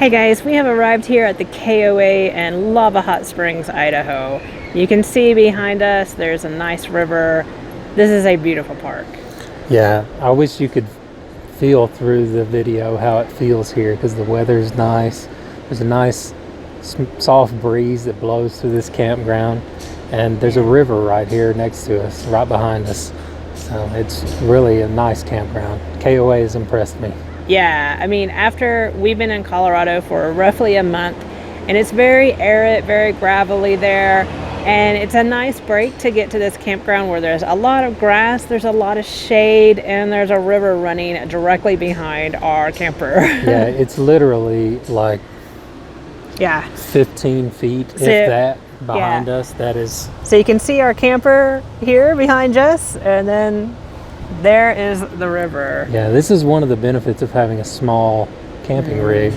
Hey guys, we have arrived here at the KOA in Lava Hot Springs, Idaho. You can see behind us there's a nice river. This is a beautiful park. Yeah, I wish you could feel through the video how it feels here because the weather's nice. There's a nice soft breeze that blows through this campground, and there's a river right here next to us, right behind us. So it's really a nice campground. KOA has impressed me. Yeah, I mean, after we've been in Colorado for roughly a month, and it's very arid, very gravelly there, and it's a nice break to get to this campground where there's a lot of grass, there's a lot of shade, and there's a river running directly behind our camper. Yeah, it's literally like 15 feet, if that, behind us. That is. So you can see our camper here behind us, and then there is the river. Yeah, this is one of the benefits of having a small camping rig,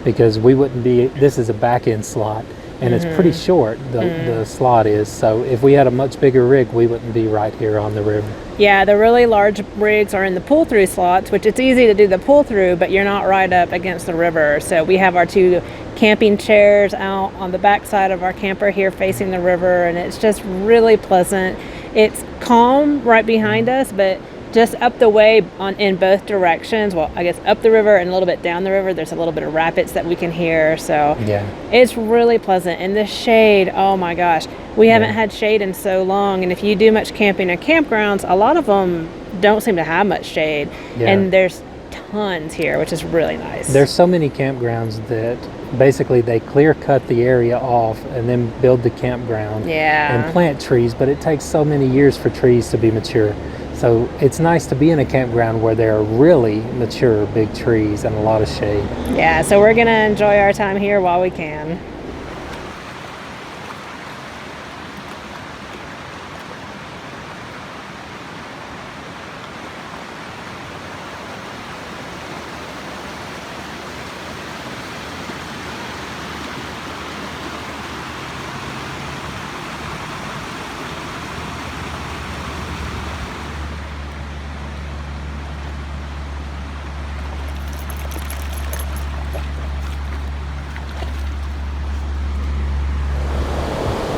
because we wouldn't be, this is a back end slot, and it's pretty short, the slot is, so if we had a much bigger rig, we wouldn't be right here on the river. Yeah, the really large rigs are in the pull-through slots, which it's easy to do the pull-through, but you're not right up against the river. So we have our two camping chairs out on the back side of our camper here facing the river, and it's just really pleasant. It's calm right behind us, but just up the way in both directions, well, I guess up the river and a little bit down the river, there's a little bit of rapids that we can hear. So yeah, it's really pleasant. And the shade, oh my gosh, we haven't had shade in so long. And if you do much camping at campgrounds, a lot of them don't seem to have much shade. And there's tons here, which is really nice. There's so many campgrounds that basically they clear cut the area off and then build the campground and plant trees, but it takes so many years for trees to be mature. So it's nice to be in a campground where there are really mature big trees and a lot of shade. Yeah, so we're gonna enjoy our time here while we can.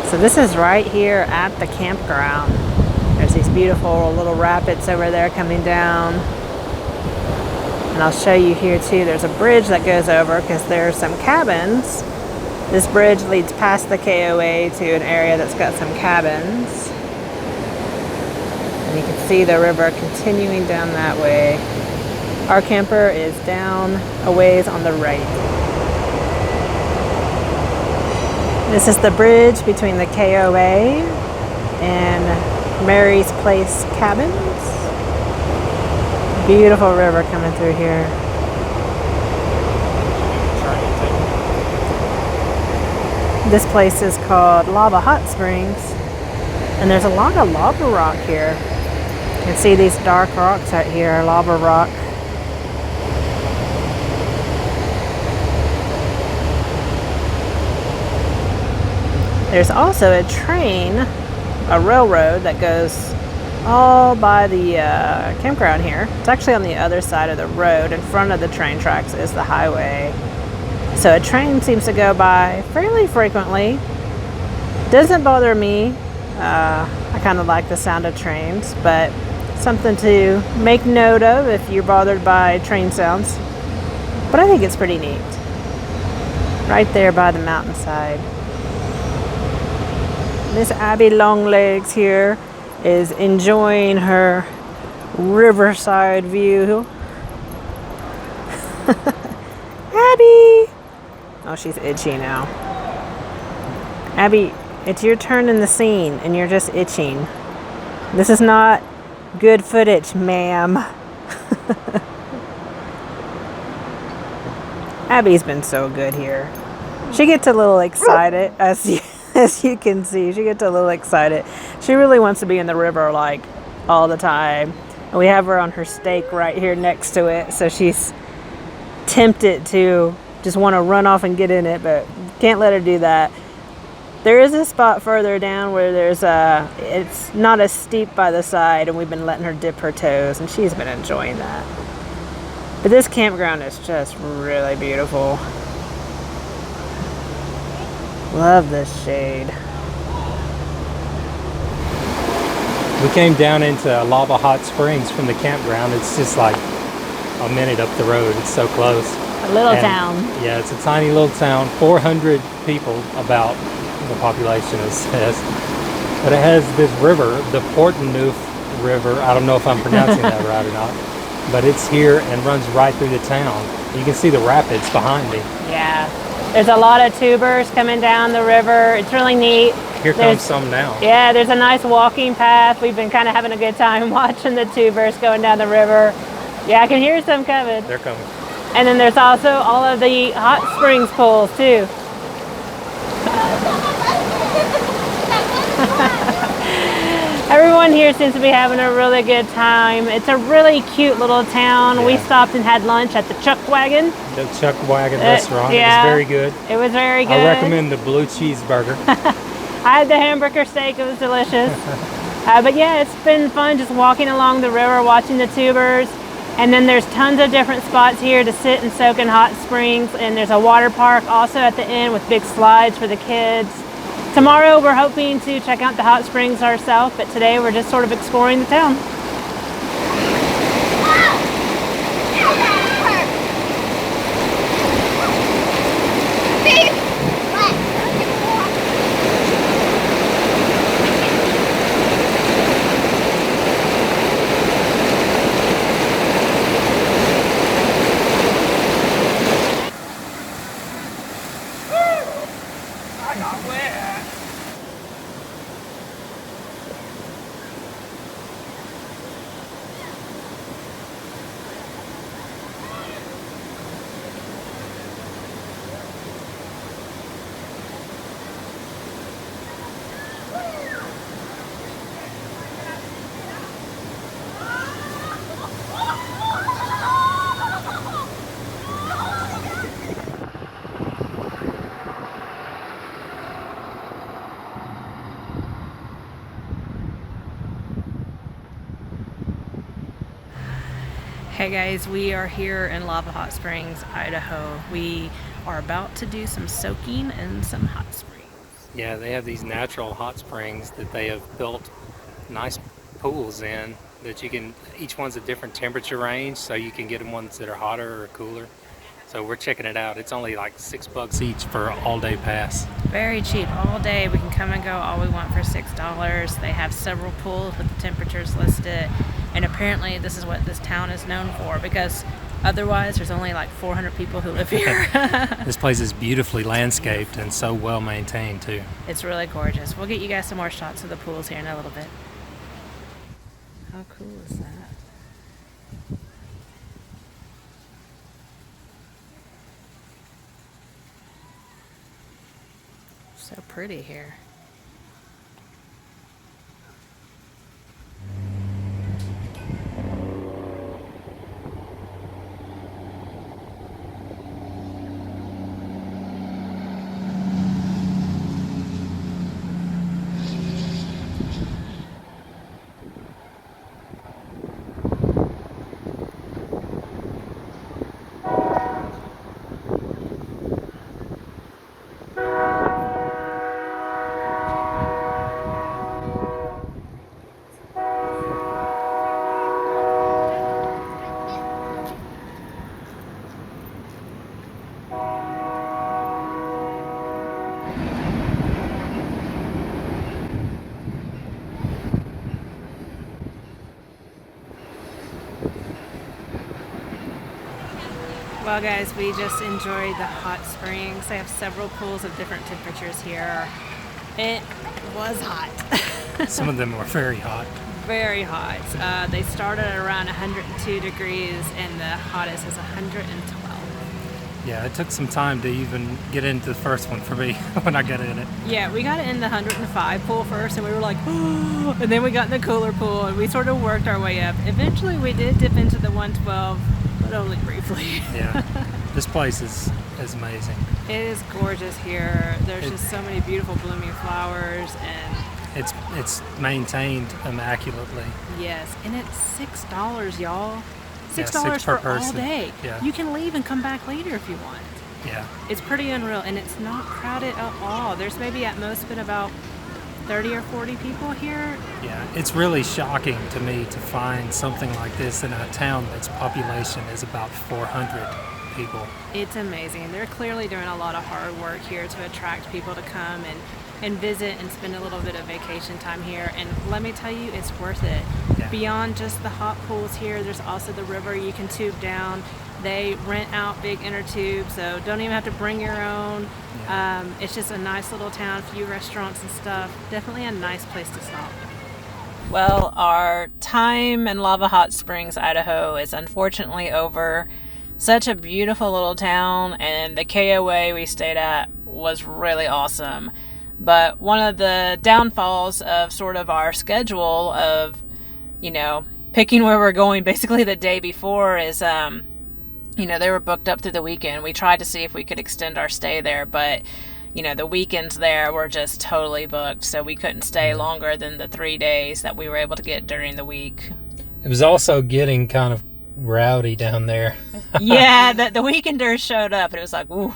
So this is right here at the campground. There's these beautiful little rapids over there coming down. And I'll show you here too, there's a bridge that goes over because there's some cabins. This bridge leads past the KOA to an area that's got some cabins. And you can see the river continuing down that way. Our camper is down a ways on the right. This is the bridge between the KOA and Mary's Place Cabins. Beautiful river coming through here. This place is called Lava Hot Springs, and there's a lot of lava rock here. You can see these dark rocks out here, lava rock. There's also a train, a railroad that goes all by the campground here. It's actually on the other side of the road. In front of the train tracks is the highway. So a train seems to go by fairly frequently. Doesn't bother me. I kind of like the sound of trains, but something to make note of if you're bothered by train sounds. But I think it's pretty neat. Right there by the mountainside. Miss Abby Longlegs here is enjoying her riverside view. Abby! Oh, she's itchy now. Abby, it's your turn in the scene and you're just itching. This is not good footage, ma'am. Abby's been so good here. She gets a little excited as you can see, she gets a little excited. She really wants to be in the river like all the time. And we have her on her stake right here next to it, so she's tempted to just want to run off and get in it, but can't let her do that. There is a spot further down where there's it's not as steep by the side, and we've been letting her dip her toes, and she's been enjoying that. But this campground is just really beautiful. Love this shade. We came down into Lava Hot Springs from the campground. It's just like a minute up the road. It's so close. A little town. Yeah, it's a tiny little town. 400 people about the population, it says. But it has this river, the Portneuf River. I don't know if I'm pronouncing that right or not. But it's here and runs right through the town. You can see the rapids behind me. Yeah. There's a lot of tubers coming down the river. It's really neat. Here comes some now. Yeah, there's a nice walking path. We've been kind of having a good time watching the tubers going down the river. Yeah, I can hear some coming. They're coming. And then there's also all of the hot springs pools too. Everyone here seems to be having a really good time. It's a really cute little town. Yeah. We stopped and had lunch at the Chuck Wagon. The Chuck Wagon restaurant. Yeah. It was very good. It was very good. I recommend the blue cheeseburger. I had the hamburger steak. It was delicious. But yeah, it's been fun just walking along the river, watching the tubers. And then there's tons of different spots here to sit and soak in hot springs. And there's a water park also at the end with big slides for the kids. Tomorrow we're hoping to check out the hot springs ourselves, but today we're just sort of exploring the town. Hey guys, we are here in Lava Hot Springs, Idaho. We are about to do some soaking in some hot springs. Yeah, they have these natural hot springs that they have built nice pools in that you can, each one's a different temperature range, so you can get them ones that are hotter or cooler. So we're checking it out. It's only like $6 each for an all-day pass. Very cheap, all day. We can come and go all we want for $6. They have several pools with the temperatures listed. And apparently this is what this town is known for, because otherwise there's only like 400 people who live here. This place is beautifully landscaped and so well maintained too. It's really gorgeous. We'll get you guys some more shots of the pools here in a little bit. How cool is that? So pretty here. Well guys, we just enjoyed the hot springs. They have several pools of different temperatures here. It was hot. Some of them were very hot. Very hot. They started at around 102 degrees and the hottest is 112. Yeah, it took some time to even get into the first one for me when I got in it. Yeah, we got in the 105 pool first and we were like, oh, and then we got in the cooler pool and we sort of worked our way up. Eventually we did dip into the 112, but only briefly. Yeah, this place is amazing. It is gorgeous here. There's just so many beautiful blooming flowers and it's maintained immaculately. yes, and it's $6, y'all. $6 $6 for per person. all day. Yeah. You can leave and come back later if you want. Yeah. It's pretty unreal, and it's not crowded at all. There's maybe at most been about 30 or 40 people here. Yeah, it's really shocking to me to find something like this in a town that's population is about 400 people. It's amazing. They're clearly doing a lot of hard work here to attract people to come and visit and spend a little bit of vacation time here. And let me tell you, it's worth it. Yeah. Beyond just the hot pools here, there's also the river you can tube down. They rent out big inner tubes, so don't even have to bring your own. Yeah. It's just a nice little town, few restaurants and stuff. Definitely a nice place to stop. Well, our time in Lava Hot Springs, Idaho is unfortunately over. Such a beautiful little town, and the KOA we stayed at was really awesome. But one of the downfalls of sort of our schedule of, picking where we're going basically the day before is, they were booked up through the weekend. We tried to see if we could extend our stay there, but, the weekends there were just totally booked, so we couldn't stay longer than the 3 days that we were able to get during the week. It was also getting kind of rowdy down there. Yeah, the weekenders showed up, and it was like, ooh.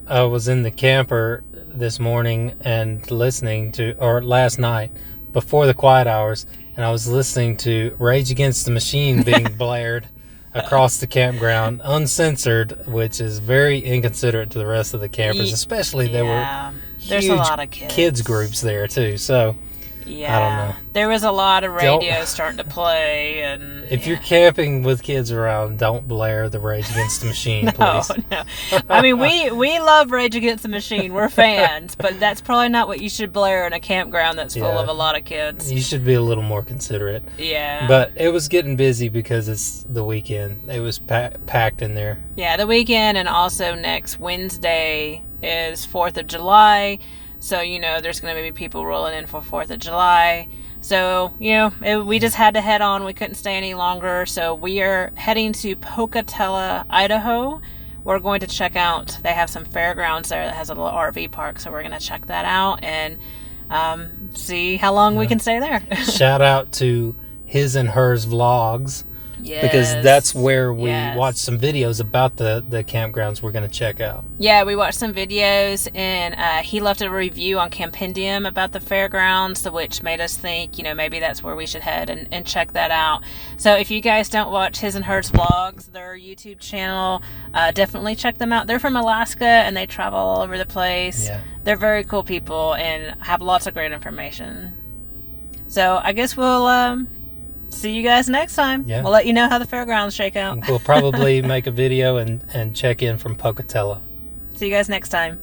I was in the camper this morning and last night before the quiet hours, and I was listening to Rage Against the Machine being blared across the campground, uncensored, which is very inconsiderate to the rest of the campers, especially there were there's a lot of kids groups there too, so yeah, I don't know. There was a lot of radio starting to play, and if you're camping with kids around, don't blare the Rage Against the Machine, please. No. I mean, we love Rage Against the Machine. We're fans, but that's probably not what you should blare in a campground that's full of a lot of kids. You should be a little more considerate. Yeah. But it was getting busy because it's the weekend. It was packed in there. Yeah, the weekend, and also next Wednesday is 4th of July. So, there's going to be people rolling in for 4th of July. So, we just had to head on. We couldn't stay any longer. So we are heading to Pocatello, Idaho. We're going to check out, they have some fairgrounds there that has a little RV park. So we're going to check that out and see how long we can stay there. Shout out to His and Hers Vlogs. Yes, because that's where we watched some videos about the campgrounds we're going to check out. Yeah, we watched some videos, and he left a review on Campendium about the fairgrounds, which made us think, maybe that's where we should head and check that out. So if you guys don't watch His and Hers Vlogs, their YouTube channel, definitely check them out. They're from Alaska, and they travel all over the place. Yeah. They're very cool people and have lots of great information. So I guess we'll see you guys next time. Yeah. We'll let you know how the fairgrounds shake out. We'll probably make a video and check in from Pocatello. See you guys next time.